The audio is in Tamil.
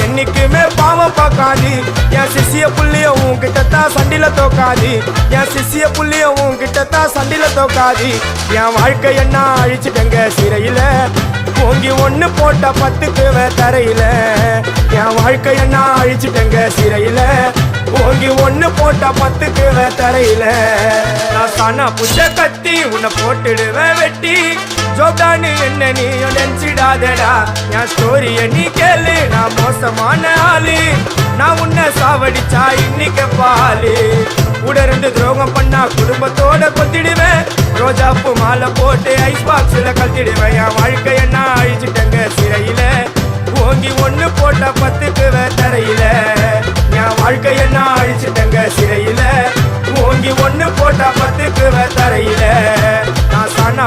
என்னைக்குமே பாவம் பார்க்காது என் சிசிய புள்ளிய உன்கிட்டத்தான் சண்டில தோக்காது என் சிசிய புள்ளிய உன்கிட்டத்தான் சண்டில தோக்காது என் வாழ்க்கை என்ன அழிச்சிட்டங்க சிறையில ஓங்கி ஒண்ணு போட்ட 10க்கு தரையில என் வாழ்க்கை என்ன அழிச்சிட்டங்க சிறையில ஓங்கி ஒண்ணு போட்ட 10க்கு தரையில நான் சானா புஷ கத்தி உன்னை போட்டுடுவேன் வெட்டி ஜோப்டானு என்ன நீ நினைச்சிடாதடா என் ஸ்டோரிய நீ கேளு நான் மோசமான ஆளு நான் உன்னை சாவடிச்சா இன்னைக்கு பாலு உடருந்து துரோகம் பண்ணா குடும்பத்தோட கொத்திடுவேன் ரோஜாப்பு மாலை போட்டு ஐஸ் பாக்ஸ்ல கத்திடுவேன் என் வாழ்க்கை என்ன அழிச்சிட்டங்க சிறையில ஓங்கி ஒண்ணு போட்ட 10க்கு தரையில என் வாழ்க்கை என்ன அழிச்சிட்டங்க சிறையில ஓங்கி ஒண்ணு போட்ட 10க்கு தரையில நான் சானா